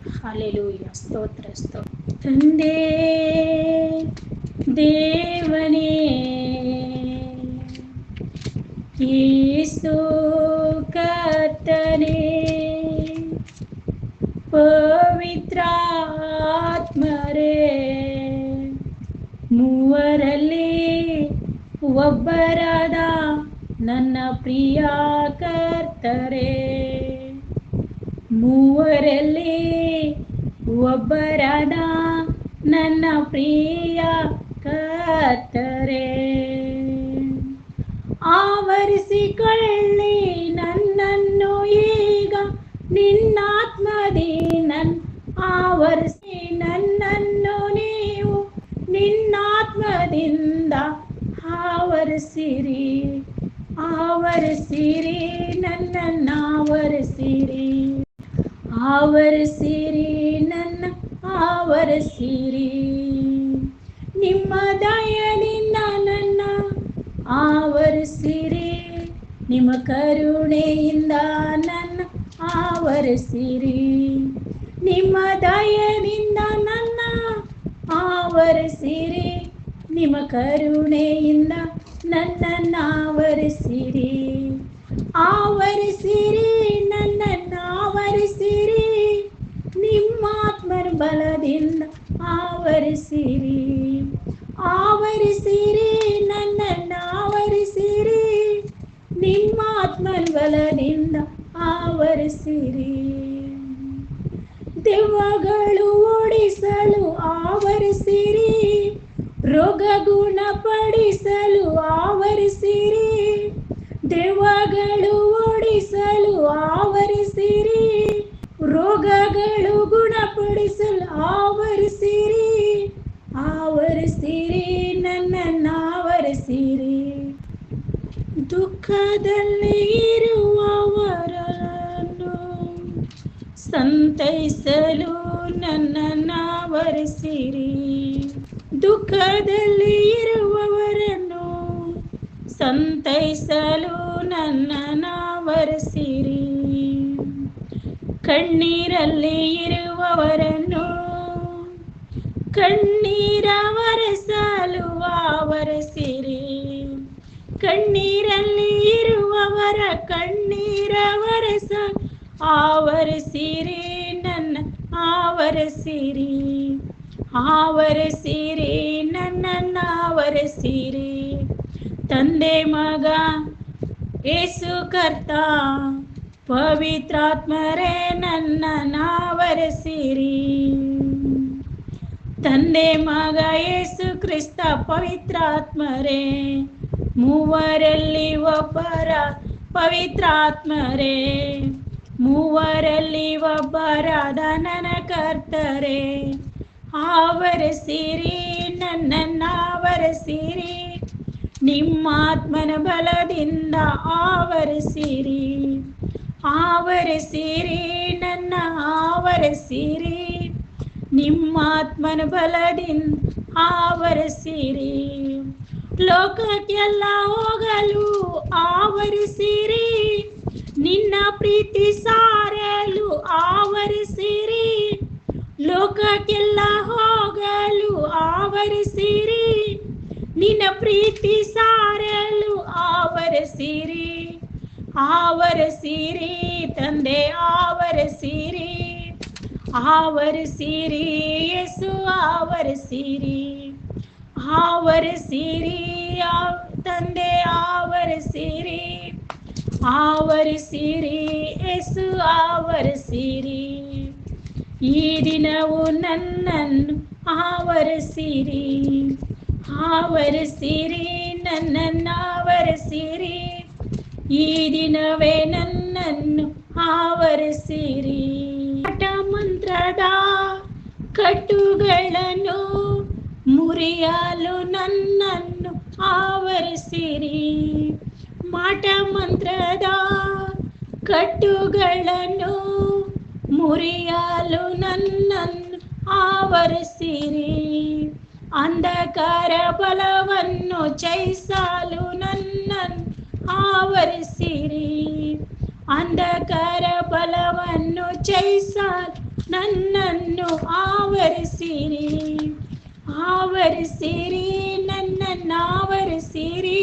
Hallelujah. ಸ್ತೋತ್ರ ಸ್ತೋತ್ರ. ತಂದೆ ದೇವನೇ, ಯೇಸು ಕರ್ತನೇ, ಪವಿತ್ರಾತ್ಮರೇ, ಮೂವರಲ್ಲಿ ಒಬ್ಬರಾದ ನನ್ನ ಪ್ರಿಯ ಕರ್ತರೇ, ಮೂವರಲ್ಲಿ ಒಬ್ಬರಾದ ನನ್ನ ಪ್ರಿಯ ಕರ್ತರೇ, ಆವರಿಸಿಕೊಳ್ಳಿ ನನ್ನನ್ನು ಈಗ ನಿನ್ನಾತ್ಮದಿ, ಆವರಿಸಿ ನನ್ನನ್ನು ನೀವು ನಿನ್ನಾತ್ಮದಿಂದ ಆವರಿಸಿರಿ, ಆವರಿಸಿರಿ ನನ್ನನ್ನು, ಆವರಿಸಿರಿ, ಆವರಿಸಿರಿ ನನ್ನ, ಆವರಿಸಿರಿ. ನಿಮ್ಮ ದಯದಿಂದ ನನ್ನ ಆವರಿಸಿರಿ, ನಿಮ್ಮ ಕರುಣೆಯಿಂದ ನನ್ನ ಆವರಿಸಿರಿ, ನಿಮ್ಮ ದಯದಿಂದ ನನ್ನ ಆವರಿಸಿರಿ, ನಿಮ್ಮ ಕರುಣೆಯಿಂದ ನನ್ನನ್ನು ಆವರಿಸಿರಿ, ಆವರಿಸಿರಿ ನನ್ನನ್ನು, ಆವರಿಸಿರಿ ನಿಮ್ಮ ಆತ್ಮರ ಬಲದಿಂದ ಆವರಿಸಿರಿ, ಆವರಿಸಿರಿ ನನ್ನನ್ನು, ಆವರಿಸಿರಿ ನಿಮ್ಮ ಆತ್ಮರ ಬಲದಿಂದ ಆವರಿಸಿರಿ. ದೆವ್ವಗಳು ಓಡಿಸಲು ಆವರಿಸಿರಿ, ರೋಗ ಗುಣಪಡಿಸಲು ಆವರಿಸಿರಿ, ದೆವ್ವಗಳು ಓಡಿಸಲು ಆವರಿಸಿರಿ, ರೋಗಗಳು ಗುಣಪಡಿಸಲು ಆವರಿಸಿರಿ, ಆವರಿಸಿರಿ ನನ್ನನ್ನು, ಆವರಿಸಿರಿ. ದುಃಖದಲ್ಲಿ ಇರುವವರನ್ನು ಸಂತೈಸಲು ನನ್ನನ್ನು ಆವರಿಸಿರಿ, ದುಃಖದಲ್ಲಿ ಇರುವವರನ್ನು ಸಂತೈಸಲು ನನ್ನನ್ನು ಆವರಿಸಿರಿ, ಕಣ್ಣೀರಲ್ಲಿ ಇರುವವರನ್ನು ಕಣ್ಣೀರ ಒರೆಸಲು ಆವರಿಸಿರಿ, ಕಣ್ಣೀರಲ್ಲಿ ಇರುವವರ ಕಣ್ಣೀರ ಒರೆಸಲು ಆವರಿಸಿರಿ ನನ್ನ, ಆವರಿಸಿರಿ, ಆವರಿಸಿರಿ ನನ್ನನ್ನು, ಆವರಿಸಿರಿ. ತಂದೆ ಮಗ ಯೇಸು ಕರ್ತ ಪವಿತ್ರಾತ್ಮರೇ ನನ್ನನ್ನು ಆವರಿಸಿರಿ, ತಂದೆ ಮಗ ಯೇಸು ಕ್ರಿಸ್ತ ಪವಿತ್ರಾತ್ಮರೇ, ಮೂವರಲ್ಲಿ ಒಬ್ಬರ ಪವಿತ್ರಾತ್ಮರೇ, ಮೂವರಲ್ಲಿ ಒಬ್ಬರಾದ ನನ್ನ ಕರ್ತರೇ, ಆವರಿಸಿರಿ ನನ್ನನ್ನು, ಆವರಿಸಿರಿ ನಿಮ್ಮ ಆತ್ಮನ ಬಲದಿಂದ ಆವರಿಸಿರಿ, ಆವರಿಸಿರಿ ನನ್ನ, ಆವರಿಸಿರಿ ನಿಮ್ಮ ಆತ್ಮನ ಬಲದಿಂದ ಆವರಿಸಿರಿ. ಲೋಕಕ್ಕೆಲ್ಲ ಹೋಗಲು ಆವರಿಸಿರಿ, ನಿನ್ನ ಪ್ರೀತಿ ಸಾರಲು ಆವರಿಸಿರಿ, ಲೋಕಕ್ಕೆಲ್ಲ ಹೋಗಲು ಆವರಿಸಿರಿ, ನಿನ್ನ ಪ್ರೀತಿ ಸಾರಲು ಆವರಿಸಿರಿ, ಆವರಿಸಿರಿ ತಂದೆ, ಆವರಿಸಿರಿ, ಆವರಿಸಿರಿ ಯೇಸು, ಆವರಿಸಿರಿ, ಆವರಿಸಿರಿ ತಂದೆ, ಆವರಿಸಿರಿ, ಆವರಿಸಿರಿ ಯೇಸು, ಆವರಿಸಿರಿ. ಈ ದಿನವು ನನ್ನನ್ನು ಆವರಿಸಿರಿ, ಆವರಿಸಿರಿ ನನ್ನನ್ನು, ಆವರಿಸಿರಿ ಈ ದಿನವೇ ನನ್ನನ್ನು ಆವರಿಸಿರಿ. ಹಠ ಮಂತ್ರದ ಕಟ್ಟುಗಳನ್ನು ಮುರಿಯಲು ನನ್ನನ್ನು ಆವರಿಸಿರಿ, ಮಾಟ ಮಂತ್ರದ ಕಟ್ಟುಗಳನ್ನು ಮುರಿಯಲು ನನ್ನನ್ನು ಆವರಿಸಿರಿ, ಅಂಧಕಾರ ಬಲವನ್ನು ಜಯಿಸಲು ನನ್ನನ್ನು ಆವರಿಸಿರಿ, ಅಂಧಕಾರ ಬಲವನ್ನು ಜಯಿಸಲು ನನ್ನನ್ನು ಆವರಿಸಿರಿ, ಆವರಿಸಿರಿ, ನನ್ನನ್ನು ಆವರಿಸಿರಿ,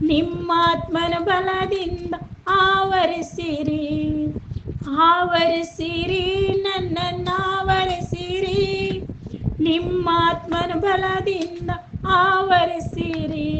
ನಿಮ್ಮಾತ್ಮನ ಬಲದಿಂದ ಆವರಿಸಿರಿ, ಆವರಿಸಿರಿ, ನನ್ನನ್ನು ಆವರಿಸಿರಿ, ನಿಮ್ಮಾತ್ಮನ ಬಲದಿಂದ ಆವರಿಸಿರಿ.